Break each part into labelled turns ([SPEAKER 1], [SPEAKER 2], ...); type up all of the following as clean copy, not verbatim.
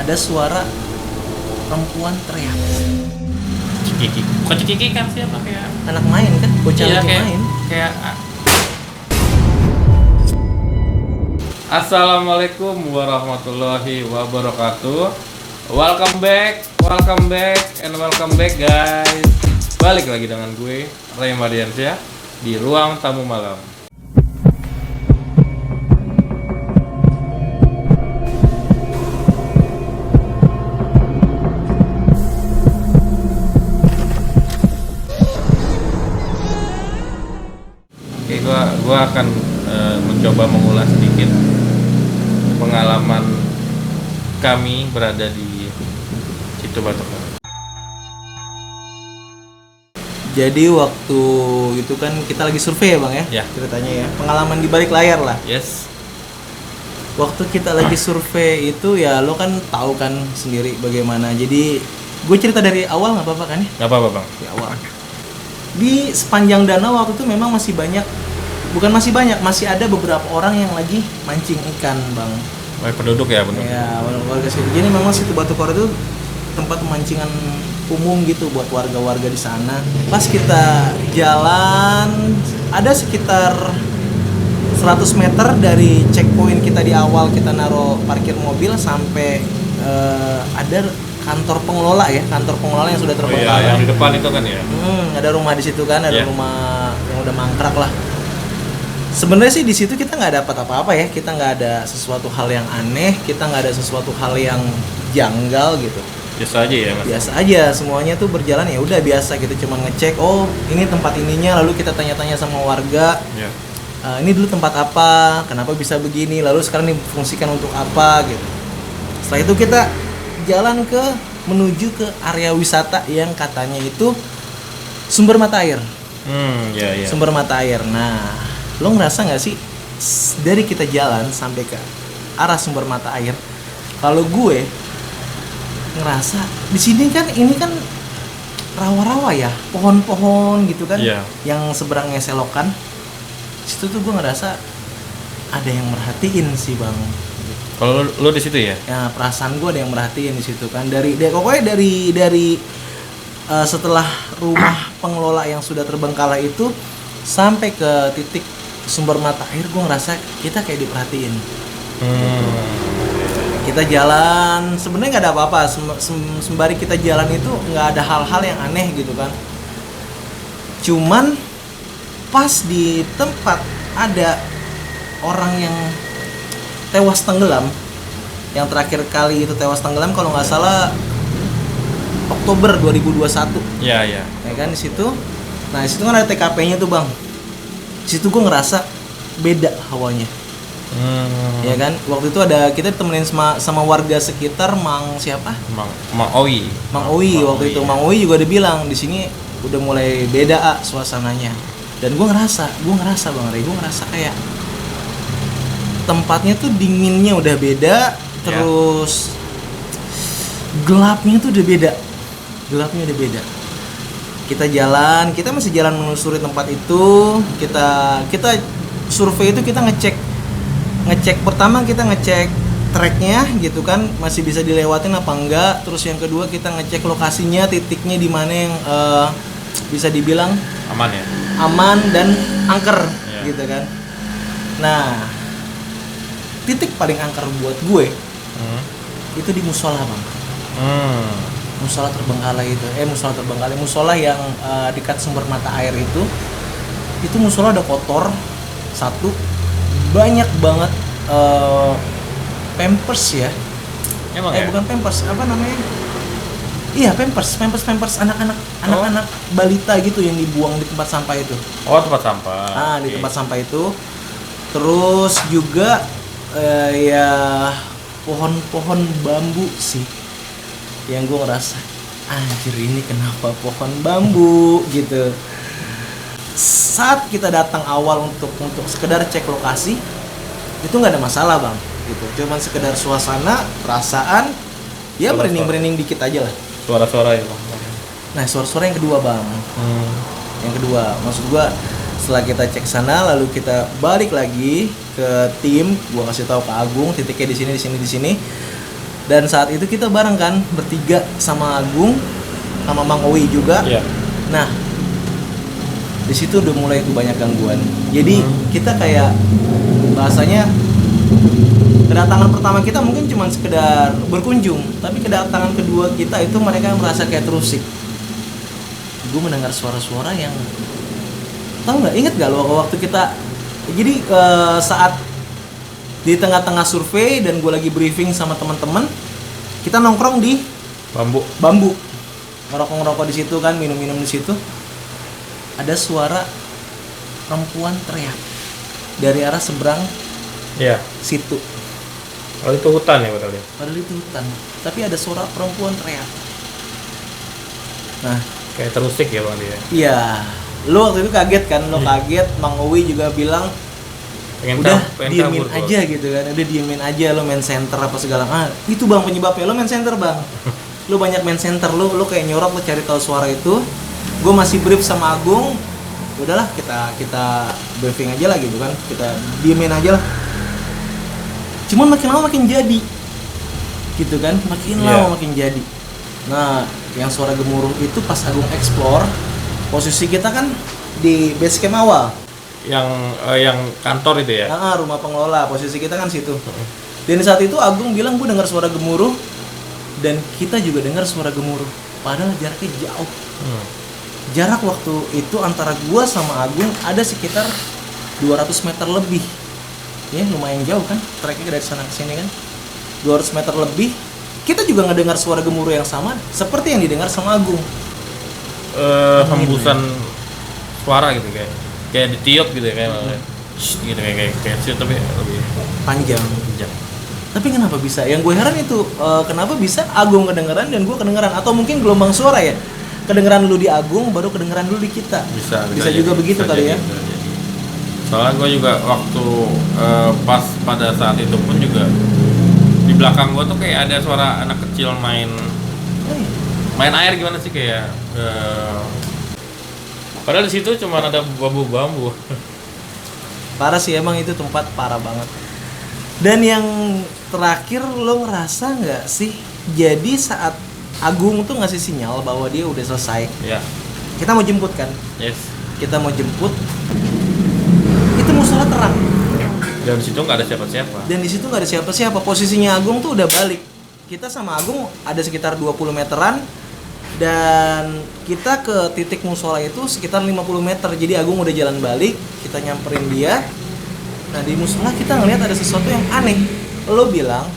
[SPEAKER 1] ada suara perempuan teriak.
[SPEAKER 2] Cikiki. Bukan cikiki kan siapa kayak
[SPEAKER 1] Anak main kan, bocah
[SPEAKER 2] iya,
[SPEAKER 1] lagi
[SPEAKER 2] kayak,
[SPEAKER 1] main.
[SPEAKER 2] kayak Assalamualaikum warahmatullahi wabarakatuh. Welcome back, and welcome back guys. Balik lagi dengan gue, Ray Mardiansyah di Ruang Tamu Malam. Oke, gue akan mencoba mengulas sedikit pengalaman kami berada di Situ Batok.
[SPEAKER 1] Jadi waktu itu kan kita lagi survei ya bang ya,
[SPEAKER 2] Ya.
[SPEAKER 1] ceritanya ya, pengalaman di balik layar lah.
[SPEAKER 2] Yes.
[SPEAKER 1] Waktu kita lagi survei itu ya lo kan tahu kan sendiri bagaimana. Jadi gue cerita dari awal nggak apa-apa kan ya?
[SPEAKER 2] Nggak apa-apa bang.
[SPEAKER 1] Di awal. Di sepanjang danau waktu itu memang masih banyak, masih ada beberapa orang yang lagi mancing ikan bang.
[SPEAKER 2] Penduduk ya penduduk.
[SPEAKER 1] Ya warga sini. Jadi memang Situ Batukoro itu tempat pemancingan umum gitu buat warga-warga di sana. Pas kita jalan ada sekitar 100 meter dari checkpoint kita di awal kita naruh parkir mobil sampai ada kantor pengelola yang sudah
[SPEAKER 2] Oh
[SPEAKER 1] terbengkalai.
[SPEAKER 2] iya, yang di depan itu kan ya.
[SPEAKER 1] Ada rumah di situ kan, ada
[SPEAKER 2] Yeah.
[SPEAKER 1] rumah yang udah mangkrak lah. Sebenarnya sih di situ kita nggak dapat apa-apa ya, kita nggak ada sesuatu hal yang aneh, kita nggak ada sesuatu hal yang janggal gitu.
[SPEAKER 2] Biasa aja ya mas.
[SPEAKER 1] Biasa aja, semuanya tuh berjalan ya udah biasa, kita cuma ngecek, oh ini tempat ininya, lalu kita tanya-tanya sama warga,
[SPEAKER 2] Ya.
[SPEAKER 1] Ini dulu tempat apa, kenapa bisa begini, lalu sekarang difungsikan untuk apa gitu. Setelah itu kita jalan menuju ke area wisata yang katanya itu sumber mata air.
[SPEAKER 2] Ya.
[SPEAKER 1] Sumber mata air. Nah, lo ngerasa nggak sih dari kita jalan sampai ke arah sumber mata air, kalau gue ngerasa di sini kan ini kan rawa-rawa ya, pohon-pohon gitu kan,
[SPEAKER 2] Iya.
[SPEAKER 1] yang seberangnya selokan. Situ tuh gue ngerasa ada yang merhatiin sih bang.
[SPEAKER 2] Kalau lo di situ ya?
[SPEAKER 1] Ya perasaan gue ada yang merhatiin di situ kan, pokoknya dari setelah rumah pengelola yang sudah terbengkalai itu sampai ke titik sumber mata air, gue ngerasa kita kayak diperhatiin. Kita jalan sebenarnya nggak ada apa-apa, sembari kita jalan itu nggak ada hal-hal yang aneh gitu kan. Cuman pas di tempat ada orang yang tewas tenggelam, yang terakhir kali itu tewas tenggelam kalau nggak salah Oktober 2021.
[SPEAKER 2] Ya.
[SPEAKER 1] Ya kan di situ. Nah, di situ kan ada TKP-nya tuh, Bang. Di situ gue ngerasa beda hawanya. Ya kan? Waktu itu kita ditemenin sama warga sekitar, Mang siapa?
[SPEAKER 2] Mang Oi.
[SPEAKER 1] Mang Oi waktu itu.
[SPEAKER 2] Ya.
[SPEAKER 1] Mang Oi juga udah bilang di sini udah mulai beda suasananya. Dan gue ngerasa Bang Rey, gue ngerasa kayak tempatnya tuh dinginnya udah beda, terus gelapnya tuh udah beda. Kita masih jalan menelusuri tempat itu. Kita survei itu, kita ngecek pertama, kita ngecek treknya gitu kan, masih bisa dilewatin apa enggak. Terus yang kedua kita ngecek lokasinya, titiknya di mana yang bisa dibilang aman dan angker gitu kan. Nah, titik paling angker buat gue itu di musola bang. Musola terbengkalai itu, musola yang dekat sumber mata air itu musola udah kotor. Satu, banyak banget pampers ya.
[SPEAKER 2] Emang ya?
[SPEAKER 1] Bukan pampers, apa namanya? Iya, pampers anak-anak balita gitu yang dibuang di tempat sampah itu.
[SPEAKER 2] Oh, tempat sampah.
[SPEAKER 1] Di tempat sampah itu. Terus juga ya pohon-pohon bambu sih yang gue ngerasa anjir, ini kenapa pohon bambu gitu. Saat kita datang awal untuk sekedar cek lokasi itu nggak ada masalah bang gitu, cuman sekedar suasana, perasaan ya merinding dikit aja lah.
[SPEAKER 2] Suara-suara ya bang.
[SPEAKER 1] Nah, suara-suara yang kedua bang. Yang kedua, maksud gua setelah kita cek sana, lalu kita balik lagi ke tim, gua kasih tahu ke Agung titiknya di sini. Dan saat itu kita bareng kan bertiga sama Agung sama Mang Owi juga.
[SPEAKER 2] Iya.
[SPEAKER 1] Nah, di situ udah mulai tuh banyak gangguan. Jadi kita kayak bahasanya kedatangan pertama kita mungkin cuma sekedar berkunjung, tapi kedatangan kedua kita itu mereka merasa kayak terusik. Gue mendengar suara-suara yang tahu nggak? Ingat nggak lo waktu kita jadi saat di tengah-tengah survei dan gue lagi briefing sama teman-teman, kita nongkrong di bambu, ngerokok di situ kan, minum-minum di situ. Ada suara perempuan teriak dari arah seberang situ.
[SPEAKER 2] Oh itu hutan ya padahal.
[SPEAKER 1] Padahal itu hutan, tapi ada suara perempuan teriak. Nah,
[SPEAKER 2] Kayak terusik ya bang dia.
[SPEAKER 1] iya, lo waktu itu kaget kan, lo kaget. Mang Owi juga bilang udah diemin aja gitu kan, udah diemin aja, lo main center apa segala. Itu bang penyebabnya, lo main center bang. Lo banyak main center, lo kayak nyorot, lo cari tahu suara itu. Gue masih brief sama Agung, udahlah kita briefing aja lah gitu kan, kita diemin aja lah. Cuman makin lama makin jadi, gitu kan, makin lama makin jadi. Nah, yang suara gemuruh itu pas Agung explore, posisi kita kan di base camp awal.
[SPEAKER 2] Yang kantor itu ya?
[SPEAKER 1] Rumah pengelola, posisi kita kan situ. Dan saat itu Agung bilang gue dengar suara gemuruh, dan kita juga dengar suara gemuruh. Padahal jaraknya jauh. Jarak waktu itu antara gua sama Agung ada sekitar 200 meter lebih. Ya, lumayan jauh kan, treknya dari sana ke sini kan. 200 meter lebih. Kita juga ngedengar suara gemuruh yang sama seperti yang didengar sama Agung.
[SPEAKER 2] Hembusan suara gitu kayak ditiup gitu ya kayak gitu kayak siut tapi lebih
[SPEAKER 1] panjang. Tapi kenapa bisa? Yang gue heran itu kenapa bisa Agung kedengeran dan gue kedengeran, atau mungkin gelombang suara ya? Kedengeran lu di Agung baru kedengeran dulu di kita. Bisa juga begitu kali ya.
[SPEAKER 2] Soalnya gue juga waktu pas pada saat itu pun juga di belakang gue tuh kayak ada suara anak kecil main air gimana sih kayak padahal di situ cuma ada bambu.
[SPEAKER 1] Parah sih, emang itu tempat parah banget. Dan yang terakhir, lo ngerasa nggak sih, jadi saat Agung tuh ngasih sinyal bahwa dia udah selesai, kita mau jemput kan? Kita mau jemput, itu musola terang.
[SPEAKER 2] Dan di situ nggak ada siapa-siapa. Posisinya Agung tuh udah balik. Kita sama Agung ada sekitar 20 meteran, dan kita ke titik musola itu sekitar 50 meter. Jadi Agung udah jalan balik, kita nyamperin dia. Nah, di musola kita ngelihat ada sesuatu yang aneh. Lo bilang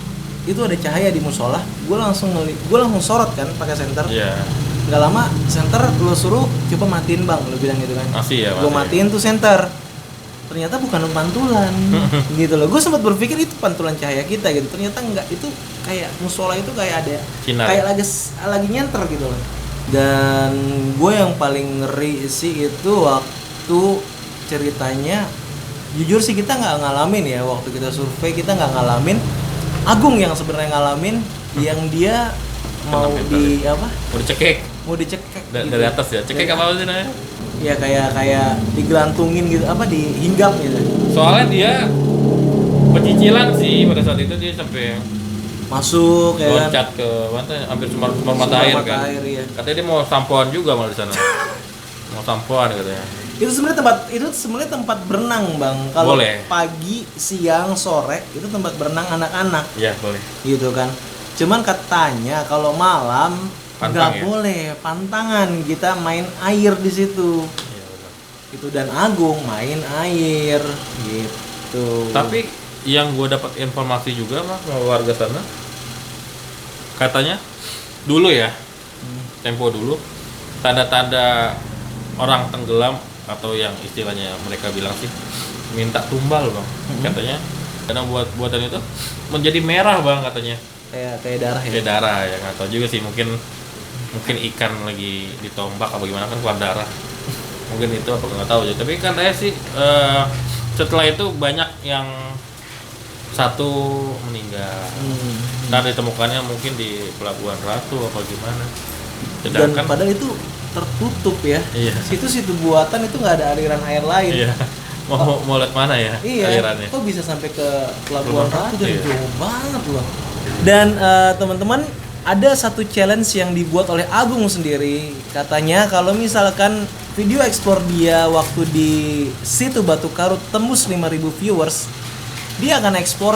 [SPEAKER 2] itu ada cahaya di musola. Gue langsung sorot kan pakai senter. Nggak lama senter lo suruh coba matiin bang, lo bilang gitu kan. Gue matiin tuh senter. Ternyata bukan pantulan gitu loh. Gue sempat berpikir itu pantulan cahaya kita gitu. Ternyata enggak, itu kayak musola itu kayak ada Sinar.
[SPEAKER 1] Kayak lagi nyenter gitu loh. Dan gue yang paling ngeri sih itu waktu ceritanya, jujur sih kita nggak ngalamin ya, waktu kita survei kita nggak ngalamin. Agung yang sebenarnya ngalamin, yang dia mau mau dicekek
[SPEAKER 2] dari
[SPEAKER 1] gitu.
[SPEAKER 2] atas ya. Cekek apa sih namanya?
[SPEAKER 1] Ya kayak digelantungin gitu, dihinggap gitu.
[SPEAKER 2] Soalnya dia pecicilan sih pada saat itu, dia sampai
[SPEAKER 1] masuk ya kan,
[SPEAKER 2] loncat ke mana, hampir sumber mata air kan.
[SPEAKER 1] Iya.
[SPEAKER 2] Katanya dia mau sampoan juga malah di sana. Mau sampoan katanya.
[SPEAKER 1] Itu sebenarnya tempat berenang bang. Kalau pagi, siang, sore itu tempat berenang anak-anak.
[SPEAKER 2] Iya boleh.
[SPEAKER 1] Gitu kan. Cuman katanya kalau malam nggak boleh, pantangan kita main air di situ.
[SPEAKER 2] Iya betul.
[SPEAKER 1] Itu, dan Agung main air gitu.
[SPEAKER 2] Tapi yang gue dapat informasi juga mah warga sana, katanya dulu ya, tempo dulu, tanda-tanda orang tenggelam atau yang istilahnya mereka bilang sih minta tumbal bang, katanya karena buatan itu menjadi merah bang katanya,
[SPEAKER 1] kayak darah ya.
[SPEAKER 2] Kayak darah ya, nggak tahu juga sih, mungkin ikan lagi ditombak apa gimana kan keluar darah, mungkin itu apa nggak tahu aja. Tapi katanya sih setelah itu banyak yang satu meninggal, dan ditemukannya mungkin di Pelabuhan Ratu apa gimana. Sedangkan,
[SPEAKER 1] dan padahal itu tertutup ya.
[SPEAKER 2] Iya.
[SPEAKER 1] Situ buatan itu nggak ada aliran air lain.
[SPEAKER 2] Iya. Mau lihat mana ya
[SPEAKER 1] iya,
[SPEAKER 2] alirannya?
[SPEAKER 1] Kok bisa sampai ke Pelabuhan Ratu dan jauh banget loh. Dan teman-teman, ada satu challenge yang dibuat oleh Agung sendiri. Katanya kalau misalkan video explore dia waktu di situ Batu Karu tembus 5.000 viewers, dia akan ekspor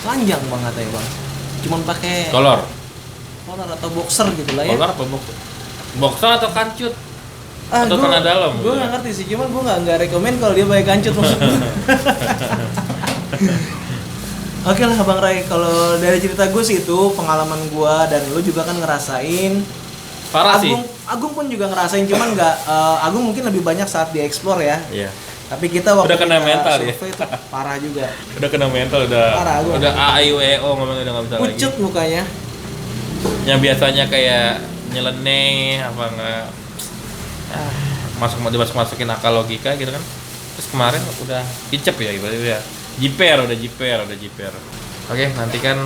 [SPEAKER 1] panjang bang katanya bang. Cuman pakai
[SPEAKER 2] Kolor
[SPEAKER 1] atau boxer gitu lah ya.
[SPEAKER 2] Kolor apa boxer atau kancut? Atau tanah dalam?
[SPEAKER 1] Gue nggak ngerti sih, cuman gue nggak rekomen kalau dia pakai kancut maksud gue. Oke lah Bang Ray, kalau dari cerita gue sih itu pengalaman gue dan lo juga kan ngerasain.
[SPEAKER 2] Parah sih.
[SPEAKER 1] Agung pun juga ngerasain, cuman nggak Agung mungkin lebih banyak saat di explore ya.
[SPEAKER 2] Iya.
[SPEAKER 1] Tapi kita waktu
[SPEAKER 2] Udah kena
[SPEAKER 1] kita
[SPEAKER 2] mental ya?
[SPEAKER 1] survei itu parah juga.
[SPEAKER 2] Udah kena mental, udah
[SPEAKER 1] Parah, gua.
[SPEAKER 2] udah AIWO ngomongnya udah nggak bisa lagi.
[SPEAKER 1] Pucut mukanya.
[SPEAKER 2] Yang biasanya kayak nyeleneh apa enggak masukin akal logika gitu kan. Terus kemarin udah kicep ya ibaratnya ya. Jiper. Oke, nantikan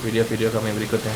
[SPEAKER 2] video-video kami berikutnya.